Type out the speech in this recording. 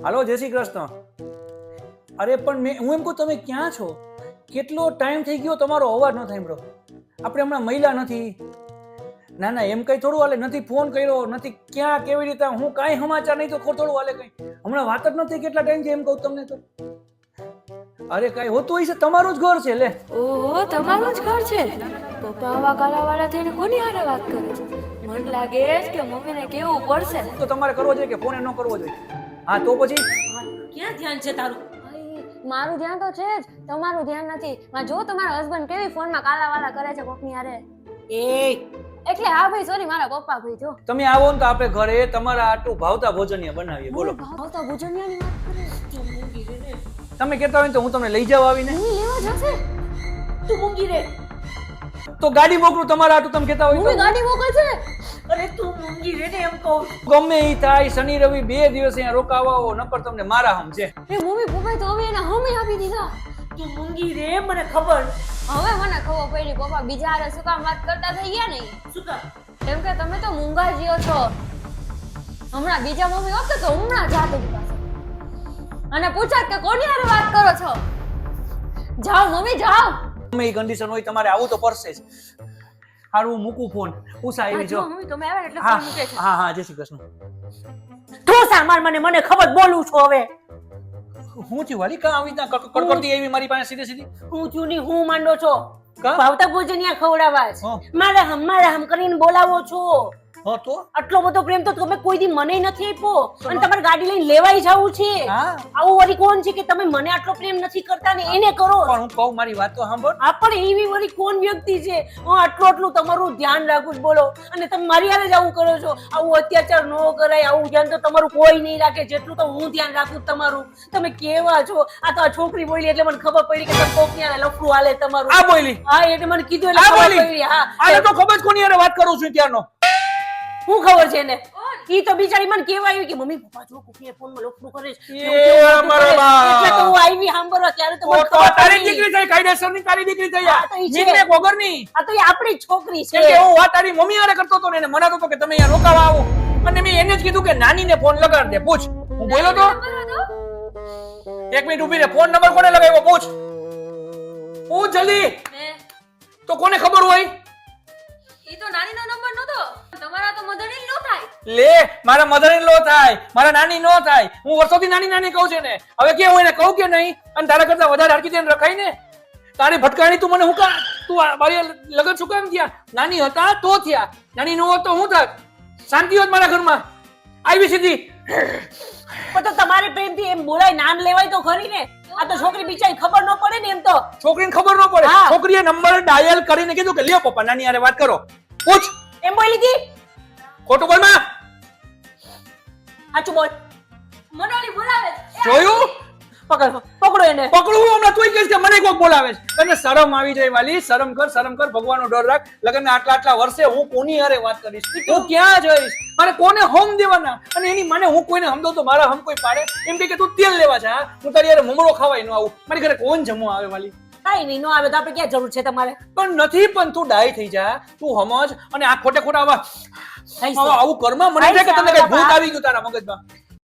હાલો, જય શ્રી કૃષ્ણ. અરે પણ હું એમ કહું, તમે ક્યાં છો? કેટલો ટાઈમ થઈ ગયો, તમારો અવાજ ન સાંભળ્યો. આપણે હમણાં મહિલા નથી. ના ના, એમ કઈ થોડું હાલે. નથી ફોન કર્યો, નથી ક્યાં કેવી રીતે, હું કાંઈ સમાચાર નહીં તો થોડું હાલે કઈ. હમણાં વાત જ નથી કેટલા ટાઈમ થી, એમ કહું તમને તો. અરે કઈ હોતું હોય છે, તમારું જ ઘર છે લે. ઓહો, તમારું જ ઘર છે. પપ્પા આવા કાલાવાળા થઈને કોની હારે વાત કરે છે? મને લાગે છે કે મમ્મીને કેવું પડશે. તો તમારે કરવો જોઈએ કે ફોન ન કરવો જોઈએ? હા તો પછી ક્યાં ધ્યાન છે તારું? મારું ધ્યાન તો છે જ, તમારું ધ્યાન નથી. જો તમારા હસબન્ડ કેવી ફોનમાં કાલાવાળા કરે છે કોકની હારે. એ એટલે હા ભાઈ, સોરી, મારા પપ્પા ભાઈ. જો તમે આવો ને તો આપણે ઘરે તમારા આટલું ભાવતા ભોજનીય બનાવીએ. બોલો, ભાવતા ભોજનિયાની વાત કરે. તમે કહેતા હોય તો હું તમને લઈ જાવ આવીને. મમ્મી લેવા જશે. તું મૂંગી રે. તો ગાડી મોકલું તમારા આટલું, તમે કહેતા હોય મમ્મી તો. ગાડી મોકલશે. અરે તું મૂંગી રે ને એમ કહું. ગમે ઈ થાય, શનિ રવિ 2 દિવસ અહીંયા રોકાવાઓ, નકર તમને મારા હમ છે. એ મમ્મી પપ્પાએ તો હવે એને હમે આપી દીધા. તું મૂંગી રે, મને ખબર. હવે મને ખબર પડી પપ્પા બીજા હારે શું કામ વાત કરતા થઈ ગયા નહીં. શું કામ? કેમ કે તમે તો મૂંગા જીઓ છો. હમણાં બીજા મમ્મી હોત તો હમણાં જાત એની પાસે અને પૂછાત કે કોની હારે વાત કરો છો. જાઓ મમ્મી જાઓ. ગમે ઈ કન્ડિશન હોય તમારે આવું તો પડશે જ. હારું, હું મૂકું ફોન. ઉષા આવી જો જો. મમ્મી તમે આવે એટલે હા ફોન મૂકે છે. હા હા, જય શ્રી કૃષ્ણ. તું સામાર મને ખબર બોલું છું હવે. હું થયું વાલી, કાં આવી રીતના કડકડતી આવી મારી પાસે સીધી સીધી? હું ચૂની હું માંડો છો. કા? ભાવતા ભોજનિયા ખવડાવા છે. હા. મારા હમ કરીને બોલાવો છો. હા તો આટલો બધો પ્રેમ તો તમે કોઈ દી મને નથી આપ્યો અને તમારે ગાડી લઈને લેવાઈ જવું છે. હા. આવું વળી કોણ છે કે તમે મને આટલો પ્રેમ નથી કરતા ને એને કરો? પણ હું કહું, મારી વાત તો સાંભળ. આ પણ એવી વળી કોણ વ્યક્તિ છે? હું આટલું તમારું ધ્યાન રાખું છું, બોલો, અને તમે મારી હારે જ આવું કરો છો. આવું અત્યાચાર ન કરાય, આવું ધ્યાન તો તમારું કોઈ નહીં રાખે જેટલું તો હું ધ્યાન રાખું છું તમારું. તમે કેવા છો? આ તો આ છોકરી બોલી એટલે મને ખબર પડી કે તમે કોકની હારે લફડું હાલે તમારું. આ બોલી. હા, એટલે મને કીધું એટલે આ ખબર બોલી. પડી. હા, આને તો ખબર જ કોની હારે વાત કરું છું ત્યારનો. શું ખબર છે ને? ઈ તો બિચારી મને કેવા આવી કે મમ્મી પપ્પા જો કોકની ફોનમાં લફડું કરે છે. એ અમારા બા. એટલે તો હું આવી સાંભળવા ત્યારે તો મને તો ખબર તારી પડી. દીકરી થઈ, કાયદેસરની તારી દીકરી થઈ. હા, તો ઈ છે. નીકળે વગરની. આ તો ઈ આપણી જ છોકરી કેમ કે છે. હું વાત તારી મમ્મી હારે કરતો હતો ને એને મનાતો હતો કે તમે અહીંયા રોકાવા આવો, અને મેં એને જ કીધું કે નાનીને ફોન લગાડ દે. પૂછ, હું બોલ્યો તો? એક મિનિટ ઊભી રહે. ફોન નંબર કોને લગાવ્યો? પૂછ પૂછ જલ્દી. તો કોને ખબર હોય? ઈ તો નાનીનો નંબર નતો. તમારા તો મધર ઇન લો થાય. લે, મારા મધર ઇન લો થાય, મારા નાની નો થાય. હું વર્ષોથી નાની નાની કહું છે ને. હવે કે હું એને કહું કે નહીં? અને તારા કરતા વધારે હરકી તેને રખાય ને. તારી ભટકાણી તું મને હું કામ, તું મારી લગન શું કામ થયા? નાની હતા તો થયા, નાની નો હોત તો હું થાત. શાંતિ હોત મારા ઘરમાં. આવી સીધી. પણ તો તમારે પ્રેમથી એમ બોલાય, નામ લેવાય તો ખરી ને. આ તો છોકરી બિચારી ખબર ન પડે ને એમ તો. છોકરીને ખબર ન પડે. હા. છોકરીએ નંબર ડાયલ કરીને કીધું કે લ્યો પપ્પા નાની હારે વાત કરો. પૂછ. એમ બોલી હતી? ખોટું બોલ માં. સાચું બોલ. મનોલી બોલાવે છે. જોયું? પકડો એને. પકડું હમણાં તુંય કહીશ કે મને કોક બોલાવે છે. તને શરમ આવી જાય વાલી. શરમ કર, ભગવાનનો ડર રાખ. લગનના આટલા વર્ષે હું કોની હારે વાત કરીશ? હું ક્યાં જઈશ? મારે કોને હોમ દેવાના? અને એની મને હું કોઈને હમ દઉં તો મારા હમ કોઈ પાડે? એમ કે તું તેલ લેવા જા, હું તારી હારે મમરો ખાવાય ન આવું. મારી ઘરે કોણ જમવા આવે વાલી? કાઈ નહીં, નો આવે તો આપણે ક્યાં જરૂર છે તમારે? પણ નથી. પણ તું ડાય થઈ જા, તું સમજ. અને આ ખોટે ખોટા આવા થઈ આવું કરમાં મને છે કે તને કઈ ભૂત આવી ગયું તારા મગજમાં.